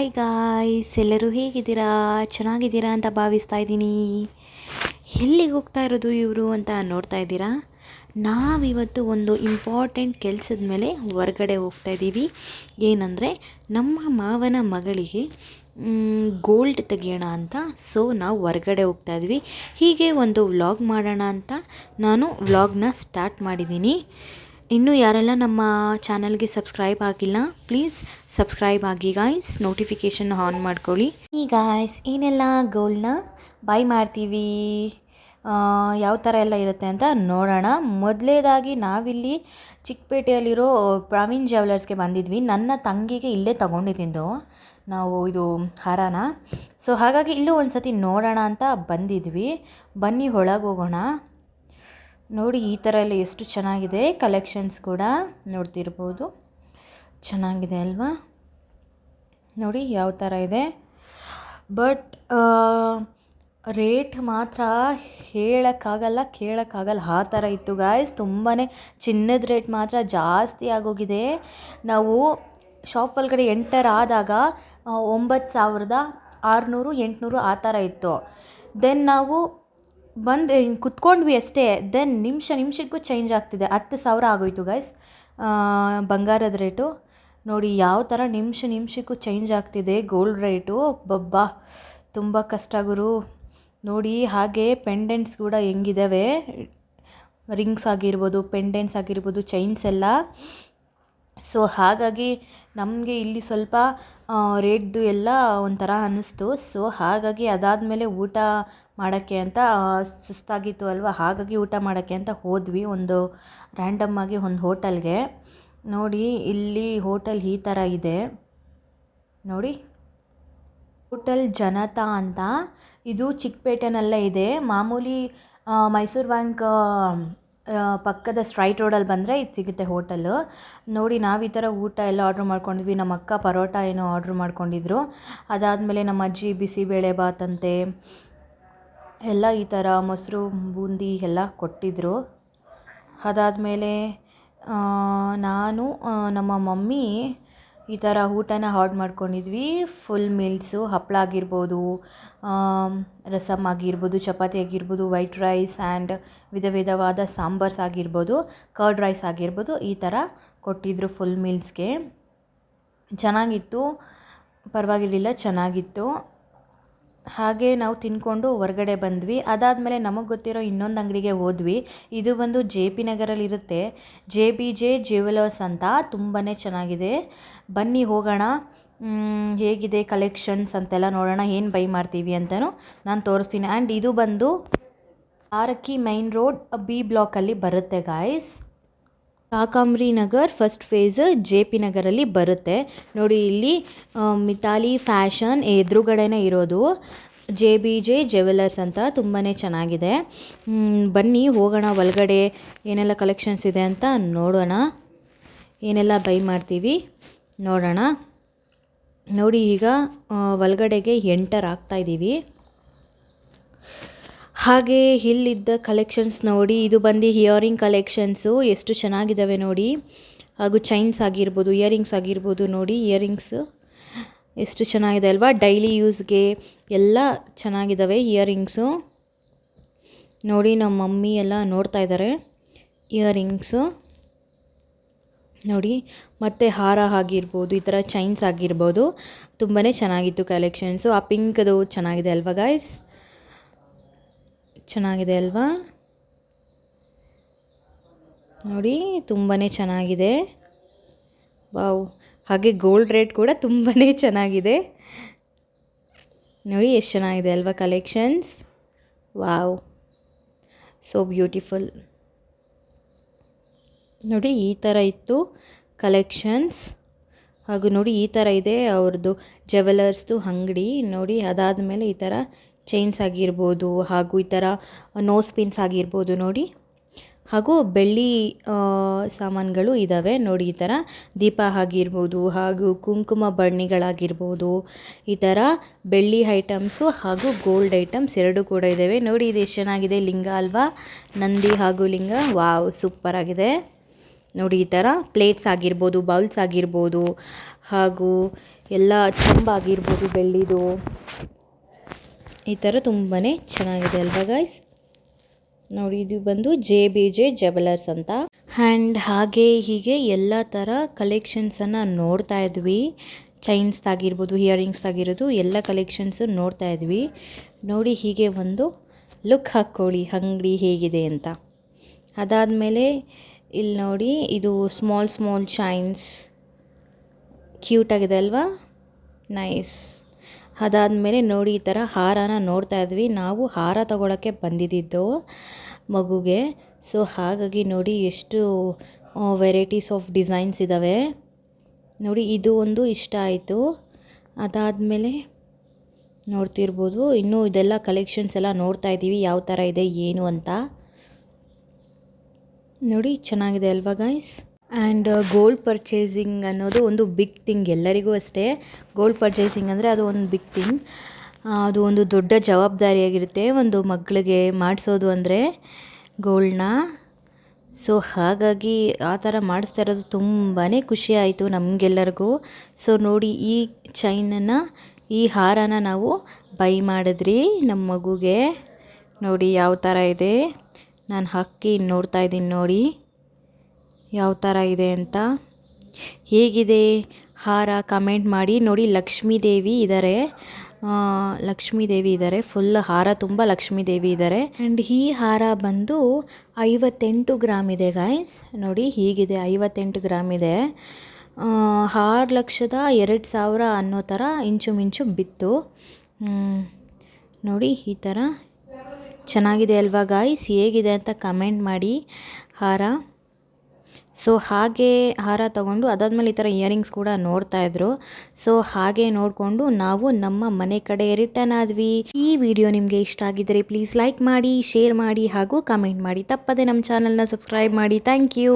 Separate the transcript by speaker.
Speaker 1: Hi guys, ಎಲ್ಲರೂ ಹೇಗಿದ್ದೀರಾ? ಚೆನ್ನಾಗಿದ್ದೀರಾ ಅಂತ ಭಾವಿಸ್ತಾ ಇದ್ದೀನಿ. ಎಲ್ಲಿಗೆ ಹೋಗ್ತಾ ಇರೋದು ಇವರು ಅಂತ ನೋಡ್ತಾ ಇದ್ದೀರಾ? ನಾವಿವತ್ತು ಒಂದು ಇಂಪಾರ್ಟೆಂಟ್ ಕೆಲಸದ ಮೇಲೆ ಹೊರಗಡೆ ಹೋಗ್ತಾ ಇದ್ದೀವಿ. ಏನಂದರೆ ನಮ್ಮ ಮಾವನ ಮಗಳಿಗೆ ಗೋಲ್ಡ್ ತೆಗಿಯೋಣ ಅಂತ. ಸೊ ನಾವು ಹೊರಗಡೆ ಹೋಗ್ತಾ ಇದ್ವಿ. ಹೀಗೆ ಒಂದು ವ್ಲಾಗ್ ಮಾಡೋಣ ಅಂತ ನಾನು ವ್ಲಾಗ್ನ ಸ್ಟಾರ್ಟ್ ಮಾಡಿದ್ದೀನಿ. ಇನ್ನೂ ಯಾರೆಲ್ಲ ನಮ್ಮ ಚಾನಲ್ಗೆ ಸಬ್ಸ್ಕ್ರೈಬ್ ಆಗಿಲ್ಲ, ಪ್ಲೀಸ್ ಸಬ್ಸ್ಕ್ರೈಬ್ ಆಗಿ ಗಾಯ್ಸ್. ನೋಟಿಫಿಕೇಷನ್ ಆನ್ ಮಾಡ್ಕೊಳ್ಳಿ. ಈ ಗಾಯ್ಸ್ ಏನೆಲ್ಲ ಗೋಲ್ಡ್ನ ಬೈ ಮಾಡ್ತೀವಿ, ಯಾವ ಥರ ಎಲ್ಲ ಇರುತ್ತೆ ಅಂತ ನೋಡೋಣ. ಮೊದಲೇದಾಗಿ ನಾವಿಲ್ಲಿ ಚಿಕ್ಕಪೇಟೆಯಲ್ಲಿರೋ ಪ್ರವೀಣ್ ಜ್ಯುವೆಲರ್ಸ್ಗೆ ಬಂದಿದ್ವಿ. ನನ್ನ ತಂಗಿಗೆ ಇಲ್ಲೇ ತೊಗೊಂಡಿದ್ದು ನಾವು ಇದು ಹಾರಾನ. ಸೊ ಹಾಗಾಗಿ ಇಲ್ಲೂ ಒಂದು ಸತಿ ನೋಡೋಣ ಅಂತ ಬಂದಿದ್ವಿ. ಬನ್ನಿ ಒಳಗೆ ಹೋಗೋಣ. ನೋಡಿ ಈ ಥರ ಎಲ್ಲ ಎಷ್ಟು ಚೆನ್ನಾಗಿದೆ ಕಲೆಕ್ಷನ್ಸ್ ಕೂಡ ನೋಡ್ತಿರ್ಬೋದು. ಚೆನ್ನಾಗಿದೆ ಅಲ್ವಾ? ನೋಡಿ ಯಾವ ಥರ ಇದೆ. ಬಟ್ ರೇಟ್ ಮಾತ್ರ ಹೇಳೋಕ್ಕಾಗಲ್ಲ, ಕೇಳೋಕ್ಕಾಗಲ್ಲ, ಆ ಥರ ಇತ್ತು ಗಾಯ್ಸ್. ತುಂಬಾ ಚಿನ್ನದ ರೇಟ್ ಮಾತ್ರ ಜಾಸ್ತಿ ಆಗೋಗಿದೆ. ನಾವು ಶಾಪ್ ಒಳಗಡೆ ಎಂಟರ್ ಆದಾಗ 9,600 800 ಆ ಥರ ಇತ್ತು. ದೆನ್ ನಾವು ಬಂದು ಹಿಂಗೆ ಕುತ್ಕೊಂಡ್ವಿ ಅಷ್ಟೇ. ದೆನ್ ನಿಮಿಷಕ್ಕೂ ಚೇಂಜ್ ಆಗ್ತಿದೆ. 10,000 ಆಗೋಯ್ತು ಗೈಸ್ ಬಂಗಾರದ ರೇಟು. ನೋಡಿ ಯಾವ ಥರ ನಿಮಿಷಕ್ಕೂ ಚೇಂಜ್ ಆಗ್ತಿದೆ ಗೋಲ್ಡ್ ರೇಟು. ಬಬ್ಬಾ ತುಂಬ ಕಷ್ಟ ಗುರು. ನೋಡಿ ಹಾಗೆ ಪೆಂಡೆಂಟ್ಸ್ ಕೂಡ ಹೆಂಗಿದ್ದಾವೆ, ರಿಂಗ್ಸ್ ಆಗಿರ್ಬೋದು, ಪೆಂಡೆಂಟ್ಸ್ ಆಗಿರ್ಬೋದು, ಚೈನ್ಸ್ ಎಲ್ಲ. ಸೊ ಹಾಗಾಗಿ ನಮಗೆ ಇಲ್ಲಿ ಸ್ವಲ್ಪ ರೇಟ್ದು ಎಲ್ಲ ಒಂಥರ ಅನ್ನಿಸ್ತು. ಸೊ ಹಾಗಾಗಿ ಅದಾದಮೇಲೆ ಊಟ ಮಾಡೋಕ್ಕೆ ಅಂತ ಸುಸ್ತಾಗಿತ್ತು ಅಲ್ವಾ, ಹಾಗಾಗಿ ಊಟ ಮಾಡೋಕ್ಕೆ ಅಂತ ಹೋದ್ವಿ ಒಂದು ರ್ಯಾಂಡಮ್ಮಾಗಿ ಒಂದು ಹೋಟೆಲ್ಗೆ. ನೋಡಿ ಇಲ್ಲಿ ಹೋಟೆಲ್ ಈ ಥರ ಇದೆ ನೋಡಿ, ಹೋಟೆಲ್ ಜನತಾ ಅಂತ. ಇದು ಚಿಕ್ಕಪೇಟೆನಲ್ಲೇ ಇದೆ. ಮಾಮೂಲಿ ಮೈಸೂರು ಬ್ಯಾಂಕ್ ಪಕ್ಕದ ಸ್ಟ್ರೈಟ್ ರೋಡಲ್ಲಿ ಬಂದರೆ ಇದು ಸಿಗುತ್ತೆ ಹೋಟೆಲ್ಲು. ನೋಡಿ ನಾವು ಈ ಥರ ಊಟ ಎಲ್ಲ ಆರ್ಡ್ರ್ ಮಾಡ್ಕೊಂಡಿದ್ವಿ. ನಮ್ಮ ಅಕ್ಕ ಪರೋಟ ಏನೋ ಆರ್ಡ್ರ್ ಮಾಡ್ಕೊಂಡಿದ್ರು. ಅದಾದಮೇಲೆ ನಮ್ಮ ಅಜ್ಜಿ ಬಿಸಿಬೇಳೆ ಬಾತಂತೆ ಎಲ್ಲ ಈ ಥರ ಮೊಸರು ಬೂಂದಿ ಎಲ್ಲ ಕೊಟ್ಟಿದ್ದರು. ಅದಾದಮೇಲೆ ನಾನು ನಮ್ಮ ಮಮ್ಮಿ ಈ ಥರ ಊಟನ ಆರ್ಡ್ರ್ ಮಾಡ್ಕೊಂಡಿದ್ವಿ. ಫುಲ್ ಮೀಲ್ಸು, ಹಪ್ಪಳ ಆಗಿರ್ಬೋದು, ರಸಮ್ ಆಗಿರ್ಬೋದು, ಚಪಾತಿ ಆಗಿರ್ಬೋದು, ವೈಟ್ ರೈಸ್ ಆ್ಯಂಡ್ ವಿಧವಾದ ಸಾಂಬಾರ್ಸ್ ಆಗಿರ್ಬೋದು, ಕರ್ಡ್ ರೈಸ್ ಆಗಿರ್ಬೋದು, ಈ ಥರ ಕೊಟ್ಟಿದ್ದರು ಫುಲ್ ಮೀಲ್ಸ್ಗೆ. ಚೆನ್ನಾಗಿತ್ತು, ಪರವಾಗಿರಲಿಲ್ಲ, ಚೆನ್ನಾಗಿತ್ತು. ಹಾಗೆ ನಾವು ತಿನ್ಕೊಂಡು ಹೊರಗಡೆ ಬಂದ್ವಿ. ಅದಾದಮೇಲೆ ನಮಗೆ ಗೊತ್ತಿರೋ ಇನ್ನೊಂದು ಅಂಗಡಿಗೆ ಹೋದ್ವಿ. ಇದು ಬಂದು JP ನಗರಲ್ಲಿರುತ್ತೆ, JBJ ಜ್ಯುವೆಲರ್ಸ್ ಅಂತ. ತುಂಬಾ ಚೆನ್ನಾಗಿದೆ. ಬನ್ನಿ ಹೋಗೋಣ, ಹೇಗಿದೆ ಕಲೆಕ್ಷನ್ಸ್ ಅಂತೆಲ್ಲ ನೋಡೋಣ, ಏನು ಬೈ ಮಾಡ್ತೀವಿ ಅಂತಲೂ ನಾನು ತೋರಿಸ್ತೀನಿ. ಆ್ಯಂಡ್ ಇದು ಬಂದು ಆರಕ್ಕಿ ಮೈನ್ ರೋಡ್ B ಬ್ಲಾಕಲ್ಲಿ ಬರುತ್ತೆ ಗಾಯ್ಸ್. ಕಾಕಂಬ್ರಿ ನಗರ್ ಫಸ್ಟ್ ಫೇಸ್ JP ನಗರಲ್ಲಿ ಬರುತ್ತೆ. ನೋಡಿ ಇಲ್ಲಿ ಮಿತಾಲಿ ಫ್ಯಾಷನ್ ಎದುರುಗಡೆನೇ ಇರೋದು JBJ ಜ್ಯುವೆಲರ್ಸ್ ಅಂತ. ತುಂಬಾ ಚೆನ್ನಾಗಿದೆ. ಬನ್ನಿ ಹೋಗೋಣ ಒಳಗಡೆ, ಏನೆಲ್ಲ ಕಲೆಕ್ಷನ್ಸ್ ಇದೆ ಅಂತ ನೋಡೋಣ, ಏನೆಲ್ಲ ಬೈ ಮಾಡ್ತೀವಿ ನೋಡೋಣ. ನೋಡಿ ಈಗ ಒಳಗಡೆಗೆ ಎಂಟರ್ ಆಗ್ತಾಯಿದ್ದೀವಿ. ಹಾಗೆ ಇಲ್ಲಿದ್ದ ಕಲೆಕ್ಷನ್ಸ್ ನೋಡಿ, ಇದು ಬಂದು ಇಯರಿಂಗ್ ಕಲೆಕ್ಷನ್ಸು ಎಷ್ಟು ಚೆನ್ನಾಗಿದ್ದಾವೆ ನೋಡಿ. ಹಾಗೂ ಚೈನ್ಸ್ ಆಗಿರ್ಬೋದು, ಇಯರಿಂಗ್ಸ್ ಆಗಿರ್ಬೋದು. ನೋಡಿ ಇಯರಿಂಗ್ಸ್ ಎಷ್ಟು ಚೆನ್ನಾಗಿದೆ ಅಲ್ವಾ, ಡೈಲಿ ಯೂಸ್ಗೆ ಎಲ್ಲ ಚೆನ್ನಾಗಿದ್ದಾವೆ ಇಯರಿಂಗ್ಸು. ನೋಡಿ ನಮ್ಮ ಮಮ್ಮಿ ಎಲ್ಲ ನೋಡ್ತಾ ಇದ್ದಾರೆ ಇಯರಿಂಗ್ಸು ನೋಡಿ. ಮತ್ತು ಹಾರ ಆಗಿರ್ಬೋದು, ಈ ಥರ ಚೈನ್ಸ್ ಆಗಿರ್ಬೋದು, ತುಂಬಾ ಚೆನ್ನಾಗಿತ್ತು ಕಲೆಕ್ಷನ್ಸು. ಆ ಪಿಂಕ್ದು ಚೆನ್ನಾಗಿದೆ ಅಲ್ವಾ ಗಾಯ್ಸ್, ಚೆನ್ನಾಗಿದೆ ಅಲ್ವಾ? ನೋಡಿ ತುಂಬಾ ಚೆನ್ನಾಗಿದೆ. ವಾವ್. ಹಾಗೆ ಗೋಲ್ಡ್ ರೇಟ್ ಕೂಡ ತುಂಬಾ ಚೆನ್ನಾಗಿದೆ. ನೋಡಿ ಎಷ್ಟು ಚೆನ್ನಾಗಿದೆ ಅಲ್ವಾ ಕಲೆಕ್ಷನ್ಸ್. Wow, so beautiful. ನೋಡಿ ಈ ಥರ ಇತ್ತು ಕಲೆಕ್ಷನ್ಸ್. ಹಾಗೂ ನೋಡಿ ಈ ಥರ ಇದೆ ಅವ್ರದ್ದು ಜ್ಯುವೆಲರ್ಸ್ದು ಅಂಗಡಿ ನೋಡಿ. ಅದಾದಮೇಲೆ ಈ ಥರ ಚೈನ್ಸ್ ಆಗಿರ್ಬೋದು, ಹಾಗೂ ಈ ಥರ ನೋಸ್ ಪಿನ್ಸ್ ಆಗಿರ್ಬೋದು ನೋಡಿ. ಹಾಗೂ ಬೆಳ್ಳಿ ಸಾಮಾನುಗಳು ಇದ್ದಾವೆ ನೋಡಿ. ಈ ಥರ ದೀಪ ಆಗಿರ್ಬೋದು, ಹಾಗೂ ಕುಂಕುಮ ಬಣ್ಣಿಗಳಾಗಿರ್ಬೋದು, ಈ ಥರ ಬೆಳ್ಳಿ ಐಟಮ್ಸು ಹಾಗೂ ಗೋಲ್ಡ್ ಐಟಮ್ಸ್ ಎರಡೂ ಕೂಡ ಇದ್ದಾವೆ ನೋಡಿ. ಇದು ಎಷ್ಟು ಚೆನ್ನಾಗಿದೆ, ಲಿಂಗ ಅಲ್ವಾ, ನಂದಿ ಹಾಗೂ ಲಿಂಗ. ವಾವ್, ಸೂಪರಾಗಿದೆ ನೋಡಿ. ಈ ಥರ ಪ್ಲೇಟ್ಸ್ ಆಗಿರ್ಬೋದು, ಬೌಲ್ಸ್ ಆಗಿರ್ಬೋದು, ಹಾಗೂ ಎಲ್ಲ ಚಂಬಾಗಿರ್ಬೋದು ಬೆಳ್ಳಿದು, ಈ ಥರ ತುಂಬಾ ಚೆನ್ನಾಗಿದೆ ಅಲ್ವಾ ಗೈಸ್. ನೋಡಿ ಇದು ಬಂದು JBJ ಜವೆಲ್ಲರ್ಸ್ ಅಂತ. ಆ್ಯಂಡ್ ಹಾಗೆ ಹೀಗೆ ಎಲ್ಲ ಥರ ಕಲೆಕ್ಷನ್ಸನ್ನು ನೋಡ್ತಾ ಇದ್ವಿ. ಚೈನ್ಸ್ ಆಗಿರ್ಬೋದು, ಇಯರಿಂಗ್ಸ್ ಆಗಿರೋದು ಎಲ್ಲ ಕಲೆಕ್ಷನ್ಸು ನೋಡ್ತಾ ಇದ್ವಿ. ನೋಡಿ ಹೀಗೆ ಒಂದು ಲುಕ್ ಹಾಕ್ಕೊಳ್ಳಿ ಅಂಗಡಿ ಹೇಗಿದೆ ಅಂತ. ಅದಾದಮೇಲೆ ಇಲ್ಲಿ ನೋಡಿ ಇದು ಸ್ಮಾಲ್ ಚೈನ್ಸ್ ಕ್ಯೂಟ್ ಆಗಿದೆ ಅಲ್ವಾ, ನೈಸ್. ಅದಾದಮೇಲೆ ನೋಡಿ ಈ ಥರ ಹಾರನ ನೋಡ್ತಾ ಇದ್ವಿ. ನಾವು ಹಾರ ತಗೊಳ್ಳೋಕ್ಕೆ ಬಂದಿದ್ದು ಮಗುಗೆ. ಸೊ ಹಾಗಾಗಿ ನೋಡಿ ಎಷ್ಟು ವೆರೈಟೀಸ್ ಆಫ್ ಡಿಸೈನ್ಸ್ ಇದ್ದಾವೆ ನೋಡಿ. ಇದು ಒಂದು ಇಷ್ಟ ಆಯಿತು. ಅದಾದಮೇಲೆ ನೋಡ್ತಿರ್ಬೋದು ಇನ್ನೂ ಇದೆಲ್ಲ ಕಲೆಕ್ಷನ್ಸ್ ಎಲ್ಲ ನೋಡ್ತಾ ಇದ್ದೀವಿ ಯಾವ ಥರ ಇದೆ ಏನು ಅಂತ. ನೋಡಿ ಚೆನ್ನಾಗಿದೆ ಅಲ್ವಾ ಗೈಸ್. ಆ್ಯಂಡ್ ಗೋಲ್ಡ್ ಪರ್ಚೇಸಿಂಗ್ ಅನ್ನೋದು ಒಂದು ಬಿಗ್ ಥಿಂಗ್, ಎಲ್ಲರಿಗೂ ಅಷ್ಟೇ. ಗೋಲ್ಡ್ ಪರ್ಚೇಸಿಂಗ್ ಅಂದರೆ ಅದು ಒಂದು ಬಿಗ್ ಥಿಂಗ್, ಅದು ಒಂದು ದೊಡ್ಡ ಜವಾಬ್ದಾರಿಯಾಗಿರುತ್ತೆ ಒಂದು ಮಗಳಿಗೆ ಮಾಡಿಸೋದು ಅಂದರೆ ಗೋಲ್ಡ್ನ. ಸೊ ಹಾಗಾಗಿ ಆ ಥರ ಮಾಡಿಸ್ತಾ ಇರೋದು ತುಂಬಾ ಖುಷಿ ಆಯಿತು ನಮಗೆಲ್ಲರಿಗೂ. ಸೊ ನೋಡಿ ಈ ಚೈನನ್ನು, ಈ ಹಾರನ ನಾವು ಬೈ ಮಾಡಿದ್ರಿ ನಮ್ಮ ಮಗುಗೆ. ನೋಡಿ ಯಾವ ಥರ ಇದೆ, ನಾನು ಹಾಕಿ ನೋಡ್ತಾ ಇದ್ದೀನಿ ನೋಡಿ ಯಾವ ಥರ ಇದೆ ಅಂತ. ಹೇಗಿದೆ ಹಾರ ಕಮೆಂಟ್ ಮಾಡಿ. ನೋಡಿ ಲಕ್ಷ್ಮೀ ದೇವಿ ಇದ್ದಾರೆ, ಫುಲ್ ಹಾರ ತುಂಬ ಲಕ್ಷ್ಮೀ ದೇವಿ ಇದ್ದಾರೆ. ಆ್ಯಂಡ್ ಈ ಹಾರ ಬಂದು 58 ಗ್ರಾಮ್ ಇದೆ ಗಾಯ್ಸ್. ನೋಡಿ ಹೀಗಿದೆ 58 ಗ್ರಾಮ್ ಇದೆ. 6,02,000 ಅನ್ನೋ ಥರ ಇಂಚು ಬಿತ್ತು. ನೋಡಿ ಈ ಥರ ಚೆನ್ನಾಗಿದೆ ಅಲ್ವಾ ಗಾಯ್ಸ್. ಹೇಗಿದೆ ಅಂತ ಕಮೆಂಟ್ ಮಾಡಿ ಹಾರ. ಸೊ ಹಾಗೆ ಹಾರ ತಗೊಂಡು ಅದಾದಮೇಲೆ ಈ ಥರ ಇಯರಿಂಗ್ಸ್ ಕೂಡ ನೋಡ್ತಾಯಿದ್ರು. ಸೊ ಹಾಗೆ ನೋಡಿಕೊಂಡು ನಾವು ನಮ್ಮ ಮನೆ ಕಡೆ ರಿಟರ್ನ್ ಆದ್ವಿ. ಈ ವಿಡಿಯೋ ನಿಮಗೆ ಇಷ್ಟ ಆಗಿದ್ದರೆ ಪ್ಲೀಸ್ ಲೈಕ್ ಮಾಡಿ, ಶೇರ್ ಮಾಡಿ ಹಾಗೂ ಕಮೆಂಟ್ ಮಾಡಿ. ತಪ್ಪದೆ ನಮ್ಮ ಚಾನಲ್ನ ಸಬ್ಸ್ಕ್ರೈಬ್ ಮಾಡಿ. Thank you.